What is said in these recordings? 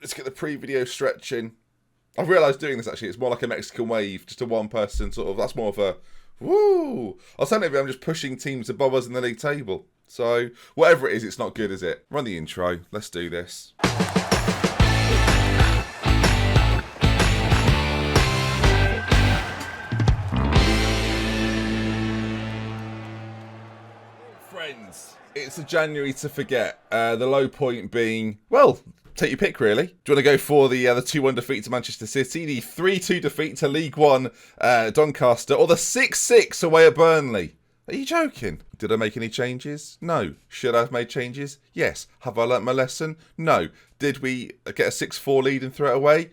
Let's get the pre-video stretching. I've realised doing this, actually, it's more like a Mexican wave, just a one-person sort of, that's more of a, woo! Alternatively, I'm just pushing teams above us in the league table. So, whatever it is, it's not good, is it? Run the intro. Let's do this. Friends, it's a January to forget. The low point being, well, take your pick, really. Do you want to go for the 2-1 defeat to Manchester City, the 3-2 defeat to League One Doncaster, or the 6-6 away at Burnley? Are you joking? Did I make any changes? No. Should I have made changes? Yes. Have I learnt my lesson? No. Did we get a 6-4 lead and throw it away?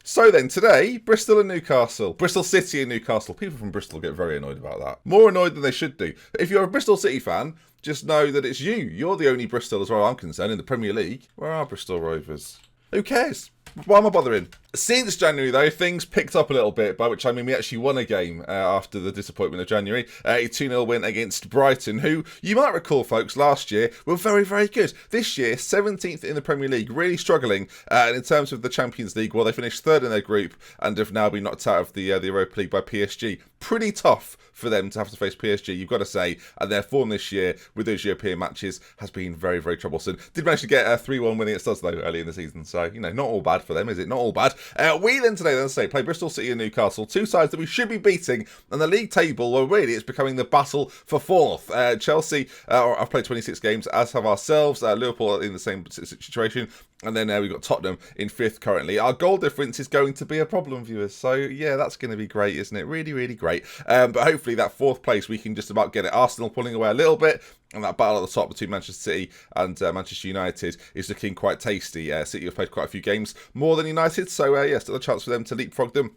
So then, today, Bristol and Newcastle. Bristol City and Newcastle. People from Bristol get very annoyed about that. More annoyed than they should do. But if you're a Bristol City fan, just know that it's you. You're the only Bristol, as far as I'm concerned, in the Premier League. Where are Bristol Rovers? Who cares? Why am I bothering? Since January, though, things picked up a little bit, by which I mean we actually won a game after the disappointment of January. A 2-0 win against Brighton, who, you might recall, folks, last year were very, very good. This year, 17th in the Premier League, really struggling. And in terms of the Champions League, well, they finished third in their group and have now been knocked out of the Europa League by PSG. Pretty tough for them to have to face PSG, you've got to say. And their form this year with those European matches has been very, very troublesome. Did manage to get a 3-1 win against us, though, early in the season. So, you know, not all bad for them, is it? Not all bad. We then today, play Bristol City and Newcastle, two sides that we should be beating. And the league table, well, really, it's becoming the battle for fourth. Chelsea have played 26 games, as have ourselves. Liverpool are in the same situation. And then we've got Tottenham in fifth currently. Our goal difference is going to be a problem, viewers. So, yeah, that's going to be great, isn't it? Really, really great. But hopefully that fourth place, we can just about get it. Arsenal pulling away a little bit. And that battle at the top between Manchester City and Manchester United is looking quite tasty. City have played quite a few games more than United. So, yeah, still a chance for them to leapfrog them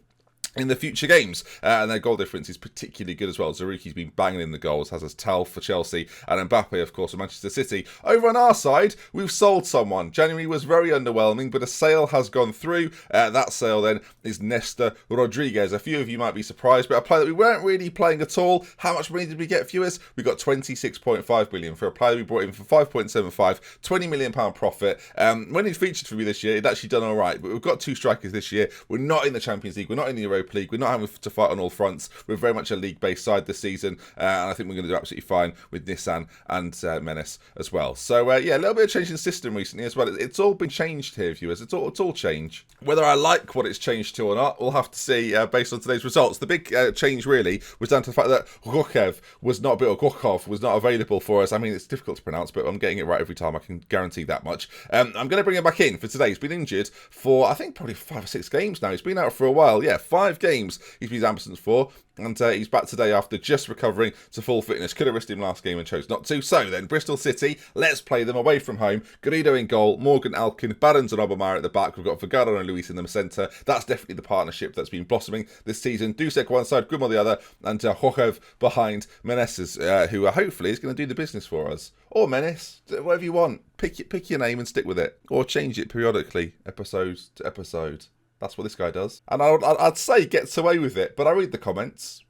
in the future games, and their goal difference is particularly good as well. Zaruki's been banging in the goals, has us Tal for Chelsea, and Mbappe, of course, for Manchester City. Over on our side, we've sold someone. January was very underwhelming, but a sale has gone through. That sale then is Nestor Rodriguez. A few of you might be surprised, but a player that we weren't really playing at all. How much money did we get, viewers? We got 26.5 million for a player we brought in for 5.75, £20 million profit. When he featured for me this year, he'd actually done all right, but we've got two strikers this year. We're not in the Champions League, we're not in the Europa League, we're not having to fight on all fronts. We're very much a league-based side this season, and I think we're going to do absolutely fine with Nissan and Menace as well. So yeah, a little bit of change in system recently as well. It's all been changed here, viewers. It's all changed. Whether I like what it's changed to or not, we'll have to see based on today's results. The big change really was down to the fact that Gorkov was not available for us. I mean, it's difficult to pronounce, but I'm getting it right every time. I can guarantee that much. I'm going to bring him back in for today. He's been injured for, I think, probably 5 or 6 games now. He's been out for a while. Yeah, 5 games he's been absent for, and he's back today after just recovering to full fitness. Could have risked him last game and chose not to. So then, Bristol City, let's play them away from home. Garrido in goal, Morgan Alkin, Barons and Obermeyer at the back. We've got Fagado and Luis in the centre. That's definitely the partnership that's been blossoming this season. Dusek one side, Grim on the other, and Hochev behind Meneses, who hopefully is going to do the business for us. Or Menace, whatever you want. Pick your name and stick with it. Or change it periodically, episode to episode. That's what this guy does. And I'd say gets away with it, but I read the comments.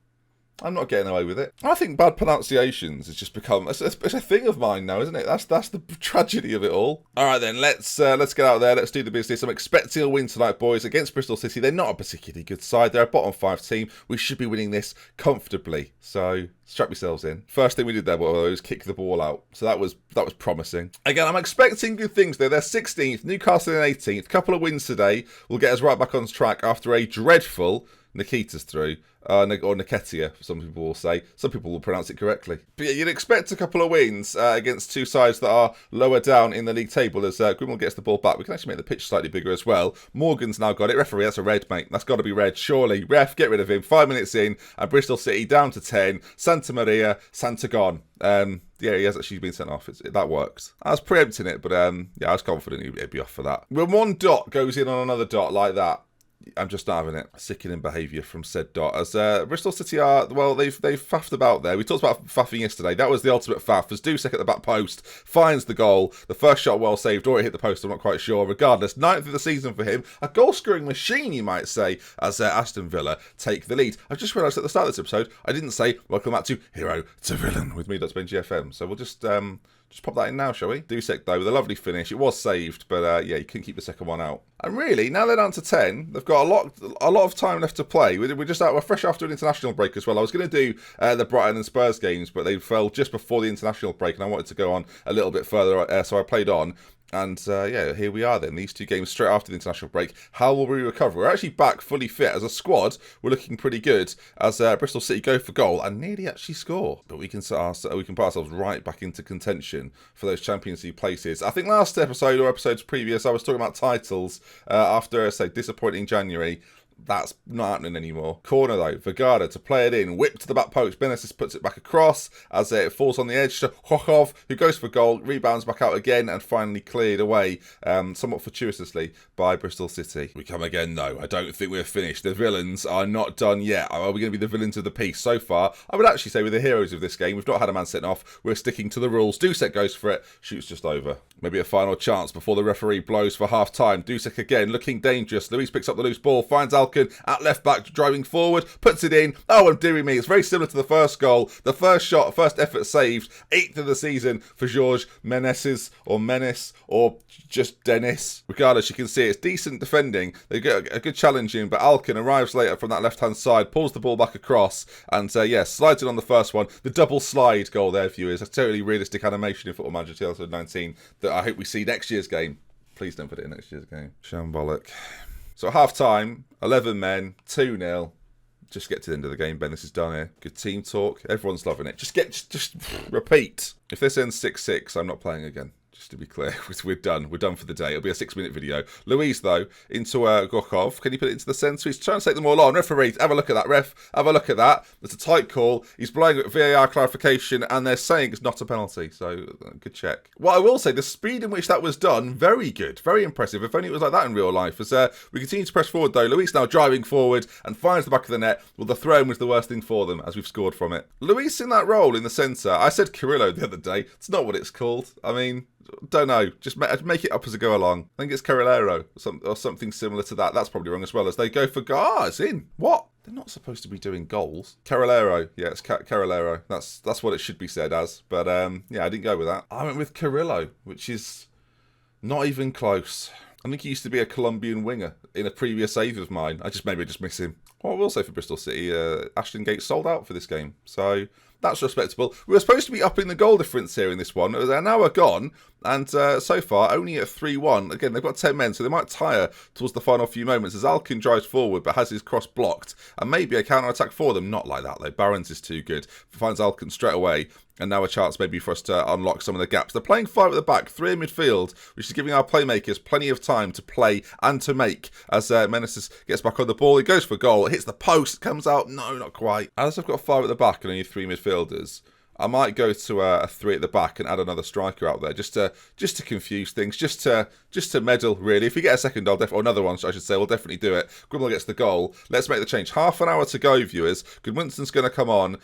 I'm not getting away with it. I think bad pronunciations has just become it's a thing of mine now, isn't it? That's the tragedy of it all. All right then, let's get out there. Let's do the business. I'm expecting a win tonight, boys, against Bristol City. They're not a particularly good side. They're a bottom 5 team. We should be winning this comfortably. So strap yourselves in. First thing we did there was kick the ball out. So that was promising. Again, I'm expecting good things there. They're 16th, Newcastle in 18th. Couple of wins today will get us right back on track after a dreadful Nikita's through. Or Niketia, some people will say. Some people will pronounce it correctly. But yeah, you'd expect a couple of wins against two sides that are lower down in the league table as Grimwell gets the ball back. We can actually make the pitch slightly bigger as well. Morgan's now got it. Referee, that's a red, mate. That's got to be red, surely. Ref, get rid of him. 5 minutes in, and Bristol City down to 10. Santa Maria, Santa gone. Yeah, he has actually been sent off. That worked. I was preempting it, but yeah, I was confident he'd be off for that. When one dot goes in on another dot like that, I'm just not having it. Sickening behaviour from said dot. As Bristol City are, well, they've faffed about there. We talked about faffing yesterday. That was the ultimate faff. As Dusek at the back post finds the goal. The first shot well saved, or it hit the post, I'm not quite sure. Regardless, 9th of the season for him. A goal-scoring machine, you might say, as Aston Villa take the lead. I've just realised at the start of this episode, I didn't say, welcome back to Hero to Villain with me, that's been GFM. So we'll just Just pop that in now, shall we? Dusek, though, with a lovely finish. It was saved, but yeah, you couldn't keep the second one out. And really, now they're down to 10, they've got a lot of time left to play. We're fresh after an international break as well. I was going to do the Brighton and Spurs games, but they fell just before the international break, and I wanted to go on a little bit further, so I played on. And yeah, here we are then. These 2 games straight after the international break. How will we recover? We're actually back fully fit. As a squad, we're looking pretty good as Bristol City go for goal and nearly actually score. But we can put ourselves right back into contention for those Champions League places. I think last episode or episodes previous, I was talking about titles after, say, disappointing January. That's not happening anymore. Corner though, Vergara to play it in, whip to the back post. Benesis puts it back across as it falls on the edge to Hochov, who goes for goal, rebounds back out again, and finally cleared away, somewhat fortuitously, by Bristol City. We come again though. I don't think we're finished. The villains are not done yet. Are we going to be the villains of the piece? So far, I would actually say we're the heroes of this game. We've not had a man sent off. We're sticking to the rules. Dusek goes for it, shoots just over. Maybe a final chance before the referee blows for half time. Dusek again, looking dangerous. Luis picks up the loose ball, finds Alken at left back, driving forward, puts it in. Oh, and dearie me, it's very similar to the first goal. The first shot, first effort saved, 8th of the season for George Meneses, or just Dennis. Regardless, you can see it's decent defending. They get a good challenge in, but Alken arrives later from that left-hand side, pulls the ball back across, and yeah, slides it on the first one. The double slide goal there, viewers. A totally realistic animation in Football Manager 2019 that I hope we see next year's game. Please don't put it in next year's game. Shambolic. So at half-time, 11 men, 2-0. Just get to the end of the game, Ben. This is done here. Good team talk. Everyone's loving it. Just repeat. If this ends 6-6, I'm not playing again. Just to be clear, we're done. We're done for the day. It'll be a 6-minute video. Luis, though, into Gorkov. Can you put it into the centre? He's trying to take them all on. Referee, have a look at that, ref. Have a look at that. It's a tight call. He's blowing at VAR clarification, and they're saying it's not a penalty. So, good check. What I will say, the speed in which that was done, very good. Very impressive. If only it was like that in real life. As we continue to press forward, though. Luis now driving forward and finds the back of the net. Well, the throw-in was the worst thing for them, as we've scored from it. Luis in that role in the centre. I said Carrillo the other day. It's not what it's called. I mean, don't know. Just make it up as I go along. I think it's Carrilero or something similar to that. That's probably wrong as well. As they go for it's in. What? They're not supposed to be doing goals. Carrilero. Yeah, it's Carrilero. That's what it should be said as. But yeah, I didn't go with that. I went with Carrillo, which is not even close. I think he used to be a Colombian winger in a previous save of mine. Maybe I just miss him. What I will say for Bristol City, Ashton Gate sold out for this game. So that's respectable. We were supposed to be upping the goal difference here in this one. They're now gone. And so far, only at 3-1. Again, they've got 10 men, so they might tire towards the final few moments as Alkin drives forward but has his cross blocked. And maybe a counter-attack for them. Not like that, though. Barons is too good. Finds Alkin straight away. And now a chance maybe for us to unlock some of the gaps. They're playing 5 at the back, 3 in midfield, which is giving our playmakers plenty of time to play and to make. As Meneses gets back on the ball, he goes for goal, it hits the post, comes out, no, not quite. As I've got 5 at the back and only 3 midfielders, I might go to a 3 at the back and add another striker out there just to confuse things, just to meddle really. If we get a second goal, or another one, I should say, we'll definitely do it. Grimble gets the goal. Let's make the change. Half an hour to go, viewers. Goodwinson's going to come on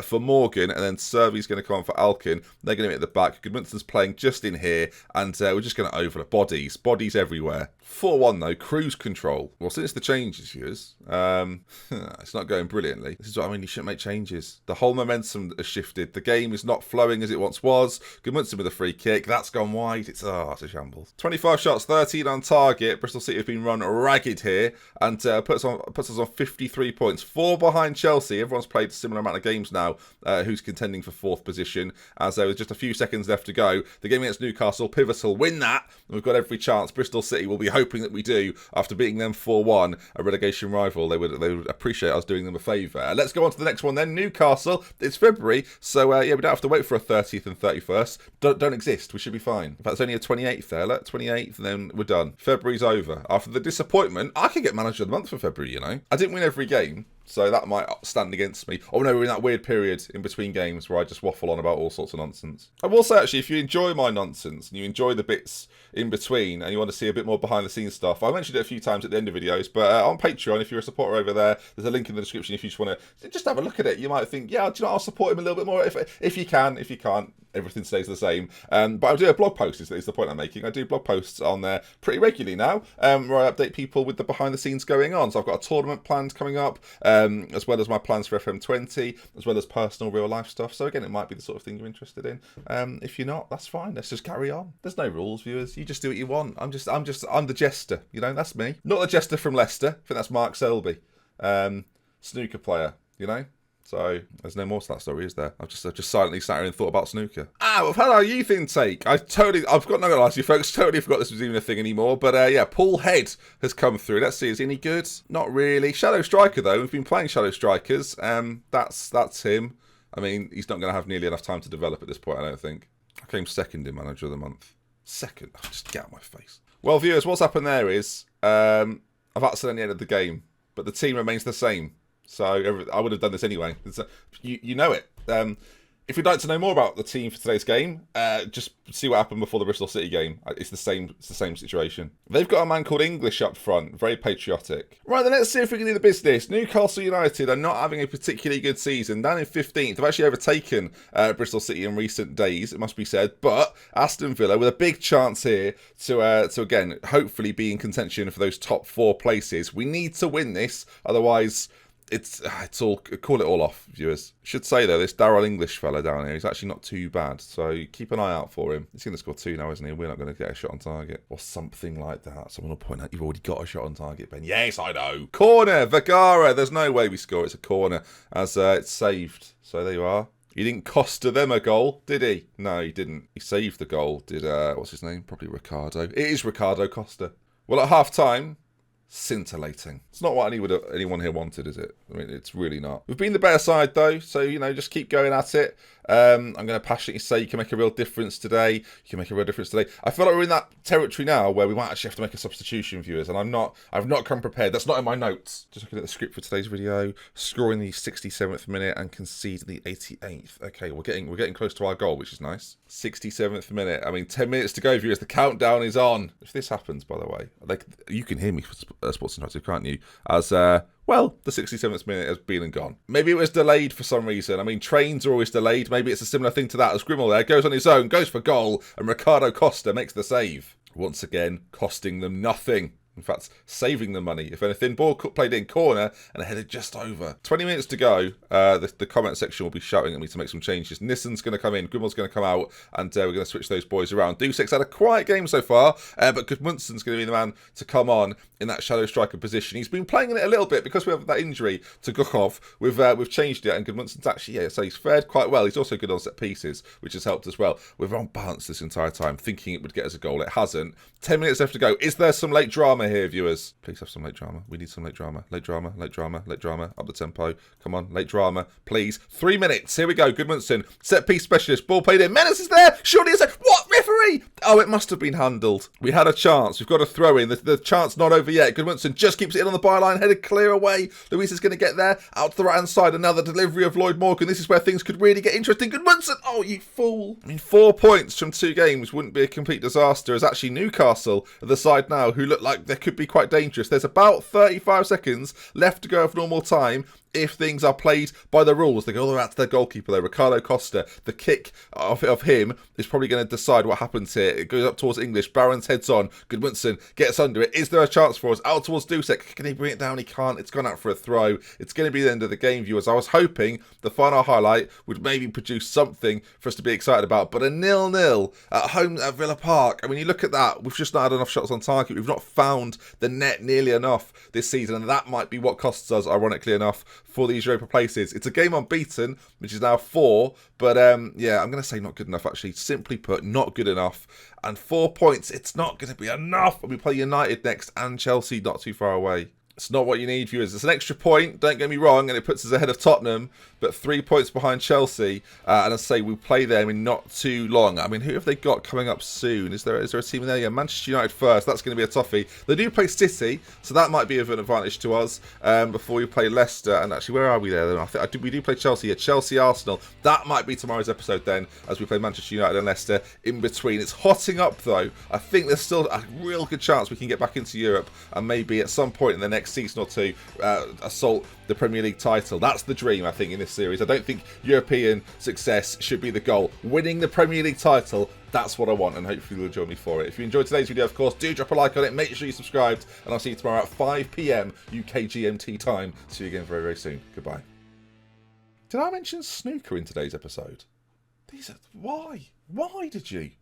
for Morgan, and then Servy's going to come on for Alkin. They're going to be at the back. Goodwinson's playing just in here, and we're just going to overlap bodies everywhere. 4-1 though, cruise control. Well, since the changes, viewers, it's not going brilliantly. This is what I mean. You shouldn't make changes. The whole momentum has shifted. The game is not flowing as it once was. Goodmanson with a free kick. That's gone wide. It's a shambles. 25 shots, 13 on target. Bristol City have been run ragged here and puts us on 53 points. 4 behind Chelsea. Everyone's played a similar amount of games now. Who's contending for 4th position? As there was just a few seconds left to go. The game against Newcastle, pivotal. Win that, and we've got every chance. Bristol City will be hoping that we do after beating them 4-1, a relegation rival. They would appreciate us doing them a favour. Let's go on to the next one then. Newcastle. It's February, so yeah, we don't have to wait for a 30th and 31st. Don't exist. We should be fine. In fact, there's only a 28th there. Look, 28th, and then we're done. February's over. After the disappointment, I could get manager of the month for February, you know. I didn't win every game, so that might stand against me. Oh no, we're in that weird period in between games where I just waffle on about all sorts of nonsense. I will say, actually, if you enjoy my nonsense and you enjoy the bits in between and you want to see a bit more behind the scenes stuff, I mentioned it a few times at the end of videos, but on Patreon, if you're a supporter over there, there's a link in the description if you just want to just have a look at it. You might think, yeah, do you know, I'll support him a little bit more if you can. If you can't, everything stays the same. But I do a blog post, is the point I'm making. I do blog posts on there pretty regularly now, where I update people with the behind the scenes going on. So I've got a tournament planned coming up, as well as my plans for FM20, as well as personal real life stuff. So again, it might be the sort of thing you're interested in. If you're not, that's fine. Let's just carry on. There's no rules, viewers. You just do what you want. I'm the jester. You know, that's me. Not the jester from Leicester. I think that's Mark Selby, snooker player. You know. So there's no more to that story, is there? I've just silently sat here and thought about snooker. We've had our youth intake. I've got not gonna lie to you folks, totally forgot this was even a thing anymore. But yeah, Paul Head has come through. Let's see, is he any good? Not really. Shadow Striker though. We've been playing Shadow Strikers. That's him. I mean, he's not going to have nearly enough time to develop at this point, I don't think. I came second in Manager of the Month. Second? Oh, just get out of my face. Well, viewers, what's happened there is I've accidentally ended the game, but the team remains the same. So I would have done this anyway. You know it. If you'd like to know more about the team for today's game, just see what happened before the Bristol City game. It's the same situation. They've got a man called English up front, very patriotic. Right, then let's see if we can do the business. Newcastle United are not having a particularly good season. Down in 15th, they've actually overtaken Bristol City in recent days, it must be said. But Aston Villa with a big chance here to again, hopefully be in contention for those top 4 places. We need to win this, otherwise it's all, call it all off, viewers. Should say though, this Daryl English fella down here, he's actually not too bad, so keep an eye out for him. He's going to score 2 now, isn't he? We're not going to get a shot on target or something like that. Someone will point out you've already got a shot on target, Ben. Yes, I know. Corner, Vergara. There's no way we score. It's a corner as it's saved. So there you are. He didn't cost them a goal, did he? No, he didn't. He saved the goal. Did what's his name? Probably Ricardo. It is Ricardo Costa. Well, at half time, scintillating. It's not what anyone here wanted, is it? I mean, it's really not. We've been the better side though, so you know, just keep going at it. I'm going to passionately say you can make a real difference today. You can make a real difference today. I feel like we're in that territory now where we might actually have to make a substitution, viewers, and I've not come prepared. That's not in my notes. Just looking at the script for today's video, scoring the 67th minute and conceding the 88th. Okay, we're getting close to our goal, which is nice. 67th minute. I mean, 10 minutes to go, viewers. The countdown is on. If this happens, by the way, like you can hear me, Sports Interactive, can't you? As well, the 67th minute has been and gone. Maybe it was delayed for some reason. I mean, trains are always delayed. Maybe it's a similar thing to that as Grimmel there goes on his own, goes for goal, and Ricardo Costa makes the save. Once again, costing them nothing. In fact, saving the money. If anything, ball played in corner and headed just over. 20 minutes to go. The comment section will be shouting at me to make some changes. Nissan's going to come in. Grimmel's going to come out. And we're going to switch those boys around. Dusek's had a quiet game so far. But Gudmundsson's going to be the man to come on in that shadow striker position. He's been playing in it a little bit because we have that injury to Gukov. We've changed it. And Gudmundsson's actually, so he's fared quite well. He's also good on set pieces, which has helped as well. We're on balance this entire time, thinking it would get us a goal. It hasn't. 10 minutes left to go. Is there some late drama here, viewers? Please have some late drama. We need some late drama. Late drama, late drama, late drama. Up the tempo. Come on, late drama, please. 3 minutes. Here we go. Gudmundsson, set piece specialist. Ball played in. Menace is there. Surely it's a... What? Referee? Oh, it must have been handled. We had a chance. We've got a throw in. The chance not over yet. Gudmundsson just keeps it in on the byline. Headed clear away. Luis is going to get there. Out to the right hand side. Another delivery of Lloyd Morgan. This is where things could really get interesting. Gudmundsson. Oh, you fool. I mean, 4 points from 2 games wouldn't be a complete disaster. As actually Newcastle are the side now who look like they could be quite dangerous. There's about 35 seconds left to go of normal time. If things are played by the rules, they go all the way out to their goalkeeper there, Ricardo Costa. The kick of him is probably going to decide what happens here. It goes up towards English. Barron's heads on. Gudmundsson gets under it. Is there a chance for us? Out towards Dusek. Can he bring it down? He can't. It's gone out for a throw. It's going to be the end of the game, viewers. I was hoping the final highlight would maybe produce something for us to be excited about. But a 0-0 at home at Villa Park. I mean, you look at that. We've just not had enough shots on target. We've not found the net nearly enough this season. And that might be what costs us, ironically enough, for these Europa places. It's a game unbeaten, which is now 4, but yeah, I'm going to say not good enough actually. Simply put, not good enough. And 4 points, it's not going to be enough. We play United next and Chelsea not too far away. It's not what you need, viewers. It's an extra point, don't get me wrong, and it puts us ahead of Tottenham, but 3 points behind Chelsea. And I say we play them in not too long. I mean, who have they got coming up soon? Is there a team in there? Yeah, Manchester United first. That's going to be a toughie. They do play City, so that might be of an advantage to us before we play Leicester. And actually, where are we there? I think we do play Chelsea. Yeah, Chelsea, Arsenal. That might be tomorrow's episode then, as we play Manchester United and Leicester in between. It's hotting up though. I think there's still a real good chance we can get back into Europe, and maybe at some point in the next next season or two, assault the Premier League title. That's the dream, I think, in this series. I don't think European success should be the goal. Winning the Premier League title, that's what I want, and hopefully you'll join me for it. If you enjoyed today's video, of course, do drop a like on it. Make sure you're subscribed, and I'll see you tomorrow at 5 PM UK GMT time. See you again very, very soon. Goodbye. Did I mention snooker in today's episode? Why? Why did you?